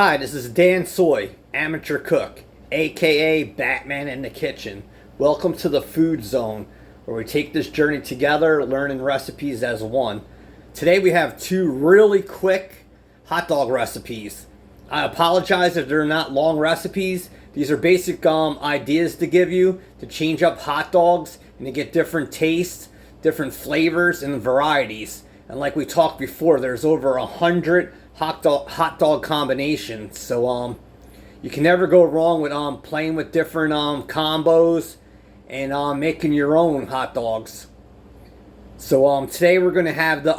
Hi, this is Dansoy, amateur cook, aka Batman in the kitchen. Welcome to the Food Zone, where we take this journey together, learning recipes as one. Today we have two really quick hot dog recipes. I apologize if they're not long recipes. These are basic ideas to give you to change up hot dogs and to get different tastes, different flavors, and varieties. And like we talked before, there's over 100 hot dog combinations. So you can never go wrong with playing with different combos and making your own hot dogs. So today we're gonna have the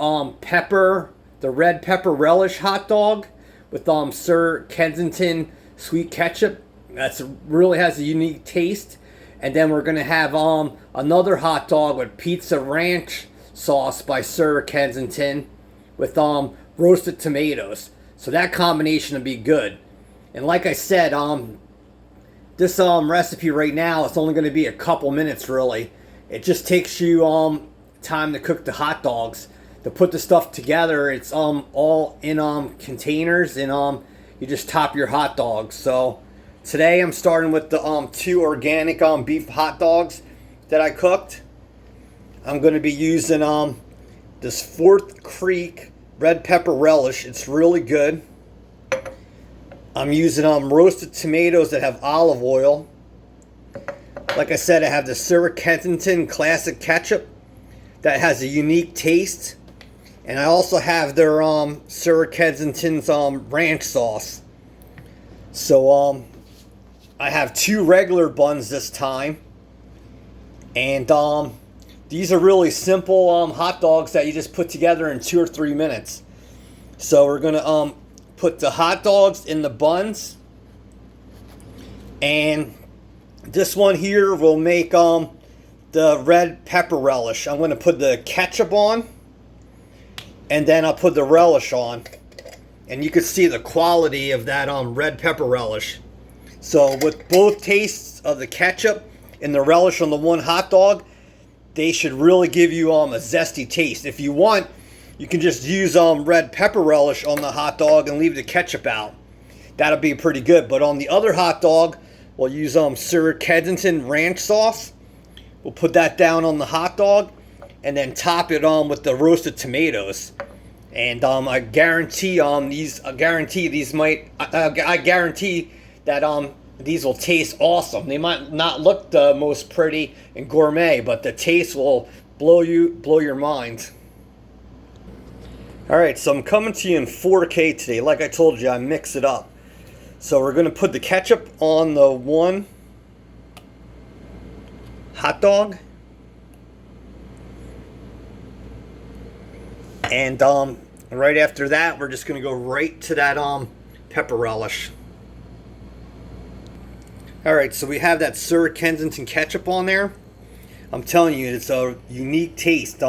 red pepper relish hot dog with Sir Kensington sweet ketchup. That's really has a unique taste. And then we're gonna have another hot dog with pizza ranch sauce by Sir Kensington with roasted tomatoes. So that combination will be good. And like I said, this recipe right now, it's only going to be a couple minutes really. It just takes you time to cook the hot dogs. To put the stuff together, it's all in containers, and you just top your hot dogs. So today I'm starting with the two organic beef hot dogs that I cooked. I'm going to be using this Fourth Creek red pepper relish. It's really good. I'm using roasted tomatoes that have olive oil. Like I said, I have the Sir Kensington classic ketchup that has a unique taste. And I also have their Sir Kensington's ranch sauce. So I have two regular buns this time. And these are really simple hot dogs that you just put together in 2 or 3 minutes. So we're going to put the hot dogs in the buns. And this one here will make the red pepper relish. I'm going to put the ketchup on. And then I'll put the relish on. And you can see the quality of that red pepper relish. So with both tastes of the ketchup and the relish on the one hot dog, they should really give you a zesty taste. If you want, you can just use red pepper relish on the hot dog and leave the ketchup out. That'll be pretty good. But on the other hot dog, we'll use Sir Kensington ranch sauce. We'll put that down on the hot dog and then top it with the roasted tomatoes. And I guarantee I guarantee that these will taste awesome. They might not look the most pretty and gourmet, but the taste will blow your mind. Alright, so I'm coming to you in 4K today. Like I told you, I mix it up. So we're going to put the ketchup on the one hot dog. And right after that, we're just going to go right to that pepper relish. Alright, so we have that Sir Kensington ketchup on there. I'm telling you, it's a unique taste.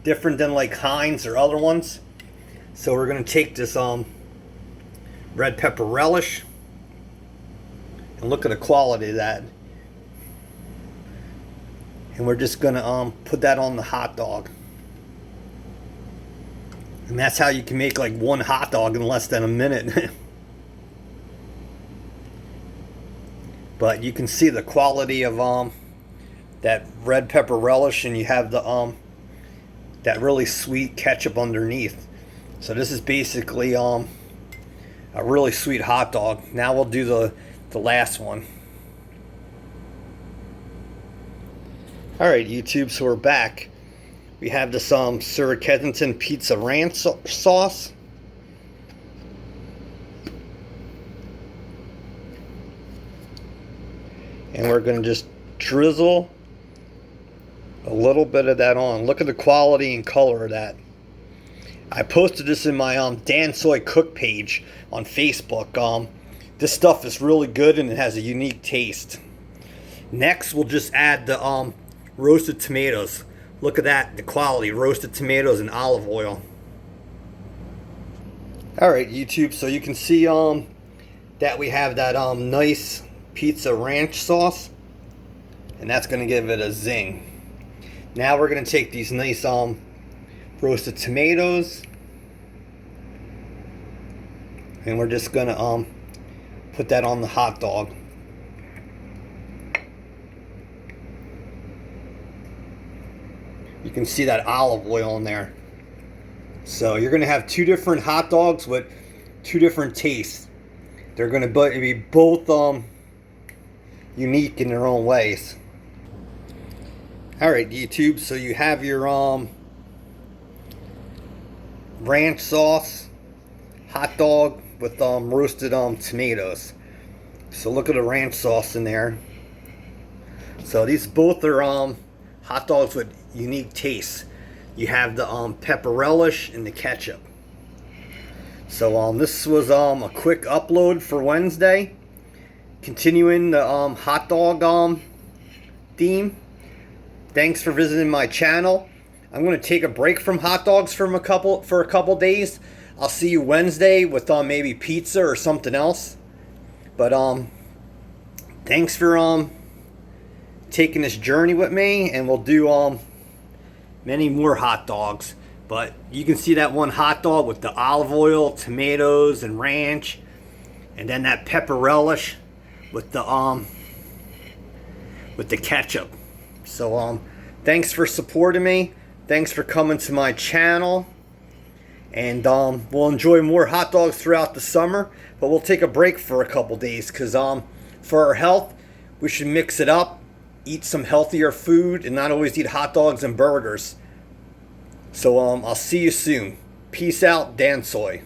Different than like Heinz or other ones. So we're going to take this red pepper relish. And look at the quality of that. And we're just going to put that on the hot dog. And that's how you can make like one hot dog in less than a minute. But you can see the quality of that red pepper relish, and you have the that really sweet ketchup underneath. So this is basically a really sweet hot dog. Now we'll do the last one. Alright YouTube, so we're back. We have this Sir Kensington pizza ranch sauce. And we're going to just drizzle a little bit of that on. Look at the quality and color of that. I posted this in my Dansoy cook page on Facebook. This stuff is really good and it has a unique taste. Next, we'll just add the roasted tomatoes. Look at that, the quality. Roasted tomatoes and olive oil. Alright YouTube, so you can see that we have that nice pizza ranch sauce, and that's going to give it a zing. Now we're going to take these nice roasted tomatoes, And we're just gonna put that on the hot dog. You can see that olive oil in there. So you're gonna have two different hot dogs with two different tastes. They're gonna be both unique in their own ways. All right, YouTube. So you have your ranch sauce hot dog with roasted tomatoes. So look at the ranch sauce in there. So these both are hot dogs with unique tastes. You have the pepper relish and the ketchup. So this was a quick upload for Wednesday. Continuing the hot dog theme. Thanks for visiting my channel. I'm going to take a break from hot dogs for a couple days. I'll see you Wednesday with maybe pizza or something else. But thanks for taking this journey with me, and we'll do many more hot dogs. But you can see that one hot dog with the olive oil, tomatoes, and ranch, and then that pepper relish with the ketchup. So thanks for supporting me. Thanks for coming to my channel. And we'll enjoy more hot dogs throughout the summer, but we'll take a break for a couple days because for our health, we should mix it up, eat some healthier food, and not always eat hot dogs and burgers. So I'll see you soon. Peace out, Dansoy.